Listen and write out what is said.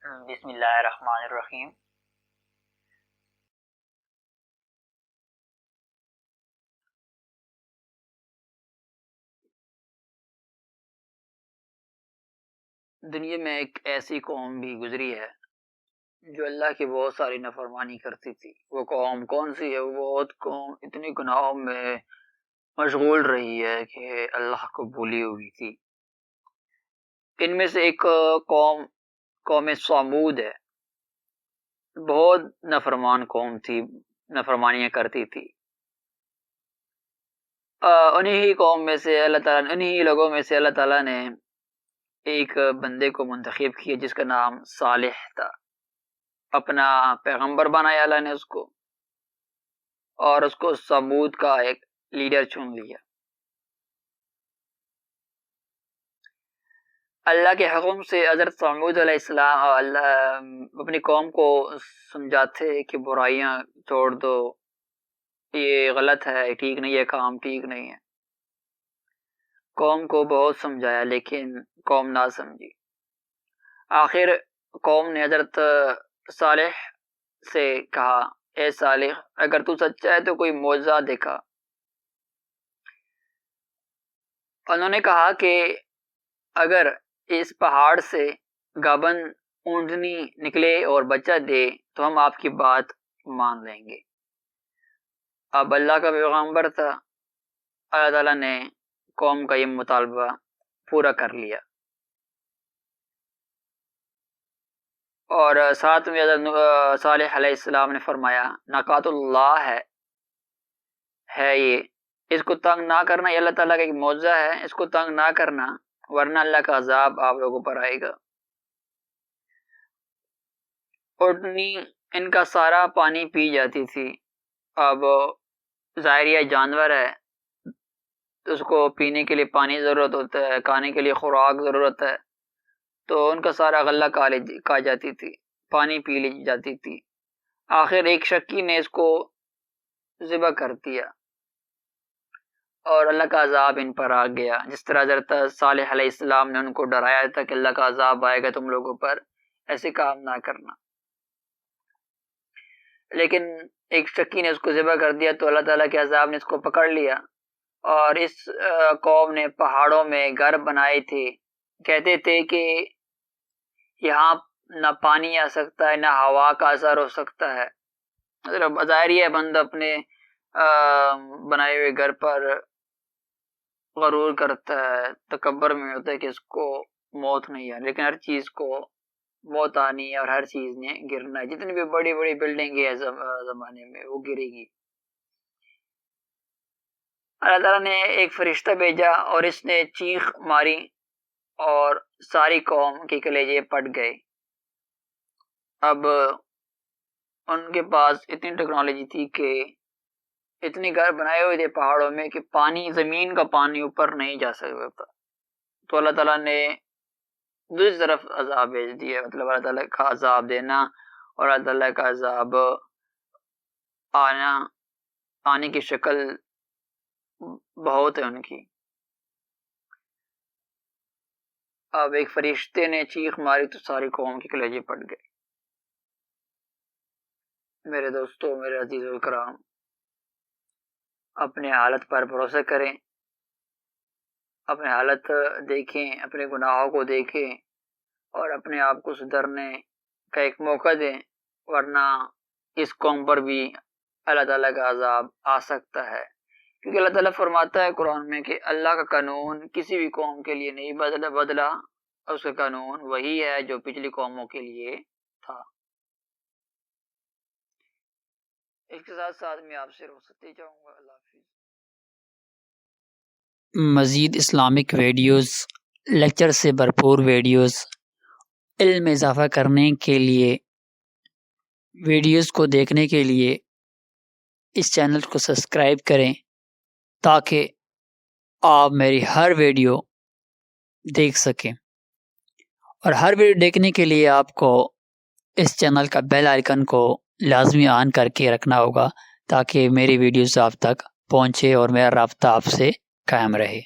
بسم اللہ الرحمن الرحیم۔ دنیا میں ایک ایسی قوم بھی گزری ہے جو اللہ کی بہت ساری نافرمانی کرتی تھی۔ وہ قوم کون سی ہے؟ وہ قوم اتنی گناہوں میں مشغول رہی ہے کہ اللہ کو بھولی ہوئی تھی۔ ان میں سے ایک قوم ثمود ہے۔ بہت نافرمان قوم تھی، نافرمانیاں کرتی تھی۔ انہی قوم میں سے اللہ تعالیٰ، انہی لوگوں میں سے اللہ تعالیٰ نے ایک بندے کو منتخب کیا جس کا نام صالح تھا۔ اپنا پیغمبر بنایا اللہ نے اس کو، اور اس کو ثمود کا ایک لیڈر چن لیا۔ اللہ کے حکم سے حضرت ثمود علیہ السلام اپنی قوم کو سمجھاتے کہ برائیاں چھوڑ دو، یہ غلط ہے، ٹھیک نہیں ہے، کام ٹھیک نہیں ہے۔ قوم کو بہت سمجھایا لیکن قوم نہ سمجھی۔ آخر قوم نے حضرت صالح سے کہا، اے صالح، اگر تو سچا ہے تو کوئی معجزہ دکھا۔ انہوں نے کہا کہ اگر اس پہاڑ سے گابن اونٹنی نکلے اور بچہ دے تو ہم آپ کی بات مان لیں گے۔ اب اللہ کا پیغمبر تھا، اللہ تعالیٰ نے قوم کا یہ مطالبہ پورا کر لیا، اور ساتھ میں حضرت صالح علیہ السلام نے فرمایا، ناقات اللہ ہے یہ، اس کو تنگ نہ کرنا، یہ اللہ تعالیٰ کا ایک معجزہ ہے، اس کو تنگ نہ کرنا ورنہ اللہ کا عذاب آپ لوگوں پر آئے گا۔ اونٹنی ان کا سارا پانی پی جاتی تھی۔ اب ظاہریہ جانور ہے تو اس کو پینے کے لیے پانی ضرورت ہوتا ہے، کھانے کے لیے خوراک ضرورت ہے، تو ان کا سارا غلہ کھا جاتی تھی، پانی پی لی جاتی تھی۔ آخر ایک شکی نے اس کو ذبح کر دیا اور اللہ کا عذاب ان پر آ گیا۔ جس طرح حضرت صالح علیہ السلام نے ان کو ڈرایا تھا کہ اللہ کا عذاب آئے گا تم لوگوں پر، ایسے کام نہ کرنا، لیکن ایک شکی نے اس کو ذبح کر دیا تو اللہ تعالیٰ کے عذاب نے اس کو پکڑ لیا۔ اور اس قوم نے پہاڑوں میں گھر بنائے تھے، کہتے تھے کہ یہاں نہ پانی آ سکتا ہے نہ ہوا کا اثر ہو سکتا ہے۔ مطلب ظاہری ہے بندہ اپنے بنائے ہوئے گھر پر غرور کرتا ہے، تکبر میں ہوتا ہے کہ اس کو موت نہیں ہے، لیکن ہر چیز کو موت آنی ہے اور ہر چیز نے گرنا ہے۔ جتنی بھی بڑی بڑی بلڈنگیں ہیں زمانے میں وہ گرے گی۔ اللہ تعالیٰ نے ایک فرشتہ بھیجا اور اس نے چیخ ماری اور ساری قوم کے کلیجے پھٹ گئے۔ اب ان کے پاس اتنی ٹیکنالوجی تھی کہ اتنے گھر بنائے ہوئے تھے پہاڑوں میں کہ پانی، زمین کا پانی اوپر نہیں جا سکتا تھا، تو اللہ تعالیٰ نے دوسری طرف عذاب بھیج دیا۔ مطلب اللہ تعالیٰ کا عذاب دینا اور اللہ تعالیٰ کا عذاب آنے کی شکل بہت ہے ان کی۔ اب ایک فرشتے نے چیخ ماری تو ساری قوم کے کلیجے پھٹ گئے۔ میرے دوستو، میرے عزیزو الکرام، اپنے حالت پر بھروسہ کریں، اپنے حالت دیکھیں، اپنے گناہوں کو دیکھیں اور اپنے آپ کو سدھرنے کا ایک موقع دیں، ورنہ اس قوم پر بھی اللہ تعالیٰ کا عذاب آ سکتا ہے۔ کیونکہ اللہ تعالیٰ فرماتا ہے قرآن میں کہ اللہ کا قانون کسی بھی قوم کے لیے نہیں بدلا، اس کا قانون وہی ہے جو پچھلی قوموں کے لیے تھا۔ اس کے ساتھ ساتھ میں آپ سے رخصت چاہوں گا۔ اللہ حافظ۔ مزید اسلامک ویڈیوز، لیکچر سے بھرپور ویڈیوز، علم میں اضافہ کرنے کے لیے، ویڈیوز کو دیکھنے کے لیے اس چینل کو سبسکرائب کریں تاکہ آپ میری ہر ویڈیو دیکھ سکیں، اور ہر ویڈیو دیکھنے کے لیے آپ کو اس چینل کا بیل آئیکن کو لازمی آن کر کے رکھنا ہوگا تاکہ میری ویڈیوز آپ تک پہنچے اور میرا رابطہ آپ سے قائم رہے۔